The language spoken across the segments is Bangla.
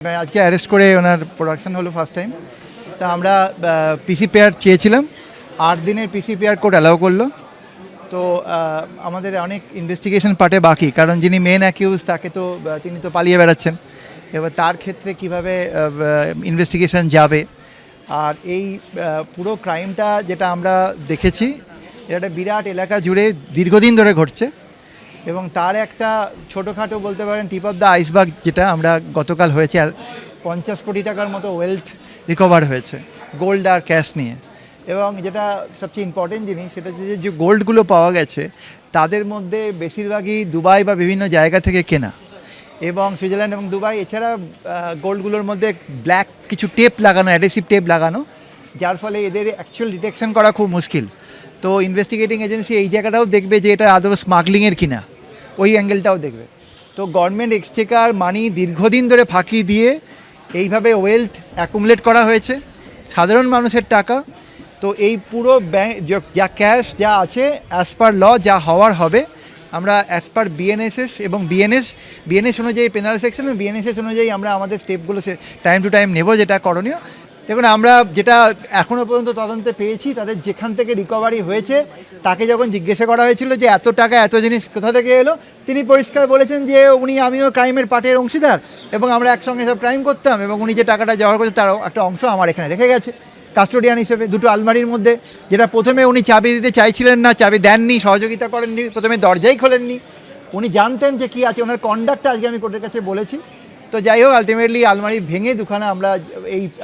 আজকে অ্যারেস্ট করে ওনার প্রোডাকশন হলো ফার্স্ট টাইম। তা আমরা পিসিপিআর চেয়েছিলাম, 8 দিনের পিসিপিআর কোর্ট অ্যালাউ করলো। তো আমাদের অনেক ইনভেস্টিগেশন পার্টে বাকি, কারণ যিনি মেন অ্যাকিউজ তাকে তো তিনি তো পালিয়ে বেড়াচ্ছেন। এবার তার ক্ষেত্রে কিভাবে ইনভেস্টিগেশন যাবে, আর এই পুরো ক্রাইমটা যেটা আমরা দেখেছি, এটা একটা বিরাট এলাকা জুড়ে দীর্ঘদিন ধরে ঘটছে, এবং তার একটা ছোটোখাটো বলতে পারেন টিপ অফ দ্য আইসবার্গ, যেটা আমরা গতকাল হয়েছে 50 কোটি টাকার মতো ওয়েলথ রিকভার হয়েছে গোল্ড আর ক্যাশ নিয়ে। এবং যেটা সবচেয়ে ইম্পর্টেন্ট জিনিস, সেটা হচ্ছে যে গোল্ডগুলো পাওয়া গেছে তাদের মধ্যে বেশিরভাগই দুবাই বা বিভিন্ন জায়গা থেকে কেনা, এবং সুইজারল্যান্ড এবং দুবাই। এছাড়া গোল্ডগুলোর মধ্যে ব্ল্যাক কিছু টেপ লাগানো, অ্যাডেসিভ টেপ লাগানো, যার ফলে এদের অ্যাকচুয়াল ডিটেকশন করা খুব মুশকিল। তো ইনভেস্টিগেটিং এজেন্সি এই জায়গাটাও দেখবে যে এটা আদৌ স্মাগলিংয়ের কিনা, ওই অ্যাঙ্গেলটাও দেখবে। তো গভর্নমেন্ট এক্সচেকার মানি দীর্ঘদিন ধরে ফাঁকি দিয়ে এইভাবে ওয়েলথ অ্যাকুমুলেট করা হয়েছে, সাধারণ মানুষের টাকা। তো এই পুরো ব্যাংক যা ক্যাশ যা আছে, অ্যাজ পার ল যা হওয়ার হবে, আমরা অ্যাজ পার বিএনএসএস এবং বিএনএস অনুযায়ী পেনাল সেকশন এবং বিএনএসএস অনুযায়ী আমরা আমাদের স্টেপগুলো টাইম টু টাইম নেব, যেটা করণীয়। দেখুন, আমরা যেটা এখনও পর্যন্ত তদন্তে পেয়েছি, তাদের যেখান থেকে রিকভারি হয়েছে, তাকে যখন জিজ্ঞাসা করা হয়েছিল যে এত টাকা এত জিনিস কোথা থেকে এলো, তিনি পরিষ্কার বলেছেন যে আমিও ক্রাইমের পার্টের অংশীদার, এবং আমরা একসঙ্গে সব ক্রাইম করতাম, এবং উনি যে টাকাটা জোগাড় করছে তার একটা অংশ আমার এখানে রেখে গেছে কাস্টোডিয়ান হিসেবে, দুটো আলমারির মধ্যে। যেটা প্রথমে উনি চাবি দিতে চাইছিলেন না, চাবি দেননি, সহযোগিতা করেননি, প্রথমে দরজাই খোলেননি। উনি জানতেন যে কী আছে, ওনার কন্ডাক্টটা আজকে আমি কোর্টের কাছে বলেছি। তো যাই হোক, আলটিমেটলি আলমারি ভেঙে দুখানা আমরা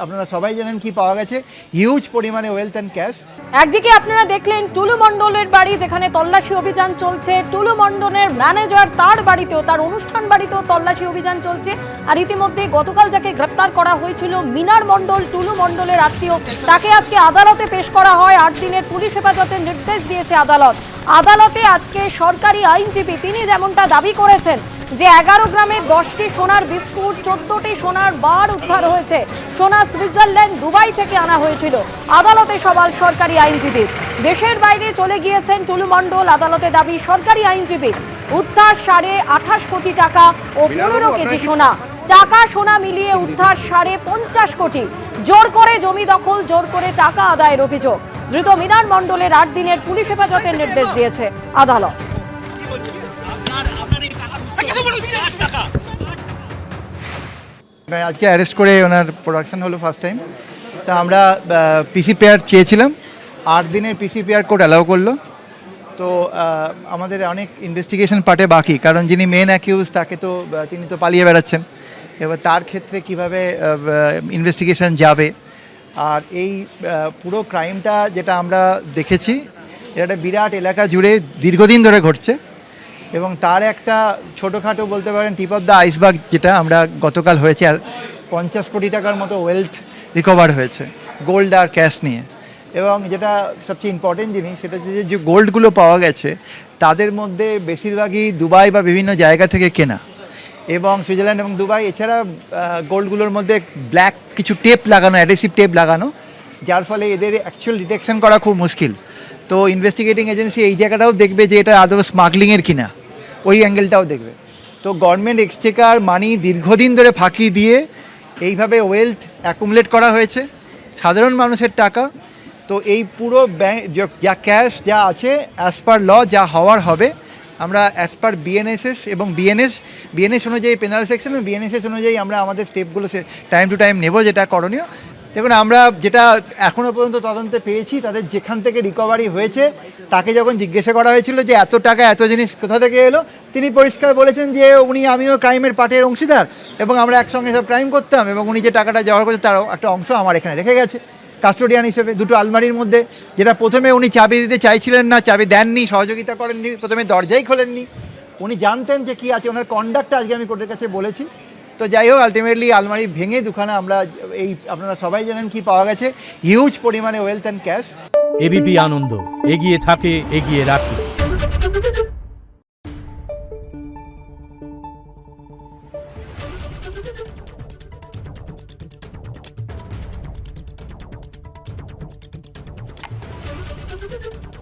আপনারা সবাই জানেন কি পাওয়া গেছে, হিউজ পরিমাণে ওয়েলথ অ্যান্ড ক্যাশ। একদিকে আপনারা দেখলেন টুলু মণ্ডলের বাড়ি, যেখানে তল্লাশি অভিযান চলছে। টুলু মণ্ডলের ম্যানেজার, তার বাড়িতেও, তার অনুষ্ঠান বাড়িতেও তল্লাশি অভিযান চলছে। আর ইতিমধ্যে গতকাল যাকে গ্রেপ্তার করা হয়েছিল, মিনার মণ্ডল, টুলু মণ্ডলের আত্মীয়, তাকে আজকে আদালতে পেশ করা হয়। 8 দিনের পুলিশ হেফাজতের নির্দেশ দিয়েছে আদালত। আদালতে আজকে সরকারি আইনজীবী তিনি যেমনটা দাবি করেছেন যে 11 গ্রামে 10টি সোনার বিস্কুট, 14টি সোনার বার উদ্ধার হয়েছে। সোনা সুইজারল্যান্ড, দুবাই থেকে আনা হয়েছিল। আদালতে সওয়াল সরকারি আইনজীবী। দেশের বাইরে চলে গিয়েছেন টুলু মণ্ডল। আদালতে দাবি সরকারি আইনজীবী, উদ্ধার 28.5 কোটি টাকা ও 15 কেজি সোনা। টাকা সোনা মিলিয়ে উদ্ধার 50.5 কোটি। জোর করে জমি দখল, জোর করে টাকা আদায়ের অভিযোগ। ধৃত মিনার মণ্ডলের 8 দিনের পুলিশ হেফাজতের নির্দেশ দিয়েছে আদালত। আজকে অ্যারেস্ট করে ওনার প্রোডাকশন হলো ফার্স্ট টাইম। তা আমরা পিসিপিআর চেয়েছিলাম, 8 দিনের পিসিপিআর কোর্ট অ্যালাউ করলো। তো আমাদের অনেক ইনভেস্টিগেশন পার্টে বাকি, কারণ যিনি মেন অ্যাকিউজ তাকে তো তিনি তো পালিয়ে বেড়াচ্ছেন। এবার তার ক্ষেত্রে কিভাবে ইনভেস্টিগেশন যাবে, আর এই পুরো ক্রাইমটা যেটা আমরা দেখেছি, এটা একটা বিরাট এলাকা জুড়ে দীর্ঘদিন ধরে ঘটছে, এবং তার একটা ছোটোখাটো বলতে পারেন টিপ অফ দ্য আইসবার্গ, যেটা আমরা গতকাল হয়েছে 50 কোটি টাকার মতো ওয়েলথ রিকভার হয়েছে গোল্ড আর ক্যাশ নিয়ে। এবং যেটা সবচেয়ে ইম্পর্টেন্ট জিনিস, সেটা হচ্ছে যে গোল্ডগুলো পাওয়া গেছে তাদের মধ্যে বেশিরভাগই দুবাই বা বিভিন্ন জায়গা থেকে কেনা, এবং সুইজারল্যান্ড এবং দুবাই। এছাড়া গোল্ডগুলোর মধ্যে ব্ল্যাক কিছু টেপ লাগানো, অ্যাডেসিভ টেপ লাগানো, যার ফলে এদের অ্যাকচুয়াল ডিটেকশন করা খুব মুশকিল। তো ইনভেস্টিগেটিং এজেন্সি এই জায়গাটাও দেখবে যে এটা আদৌ স্মাগলিংয়ের কিনা, ওই অ্যাঙ্গেলটাও দেখবে। তো গভর্নমেন্ট এক্সচেকার মানি দীর্ঘদিন ধরে ফাঁকি দিয়ে এইভাবে ওয়েলথ অ্যাকুমুলেট করা হয়েছে, সাধারণ মানুষের টাকা। তো এই পুরো ব্যাংক যা ক্যাশ যা আছে, অ্যাজ পার ল যা হওয়ার হবে, আমরা অ্যাজ পার বিএনএসএস এবং বিএনএস অনুযায়ী পেনাল সেকশন এবং বিএনএসএস অনুযায়ী আমরা আমাদের স্টেপগুলো টাইম টু টাইম নেব, যেটা করণীয়। দেখুন, আমরা যেটা এখনও পর্যন্ত তদন্তে পেয়েছি, তাদের যেখান থেকে রিকভারি হয়েছে, তাকে যখন জিজ্ঞাসা করা হয়েছিল যে এত টাকা এত জিনিস কোথা থেকে এলো, তিনি পরিষ্কার বলেছেন যে আমিও ক্রাইমের পার্টের অংশীদার, এবং আমরা একসঙ্গে সব ক্রাইম করতাম, এবং উনি যে টাকাটা জোগাড় করছে তার একটা অংশ আমার এখানে রেখে গেছে কাস্টোডিয়ান হিসেবে, দুটো আলমারির মধ্যে। যেটা প্রথমে উনি চাবি দিতে চাইছিলেন না, চাবি দেননি, সহযোগিতা করেননি, প্রথমে দরজাই খোলেননি। উনি জানতেন যে কী আছে, ওনার কন্ডাক্টটা আজকে আমি কোর্টের কাছে বলেছি। তো যাই হোক, আলটিমেটলি আলমারি ভেঙে দুখানা আমরা আপনারা সবাই জানেন কি পাওয়া গেছে, হিউজ পরিমাণে ওয়েলথ অ্যান্ড ক্যাশ। এবিপি আনন্দ, এগিয়ে থাকে, এগিয়ে রাখে। Thank you.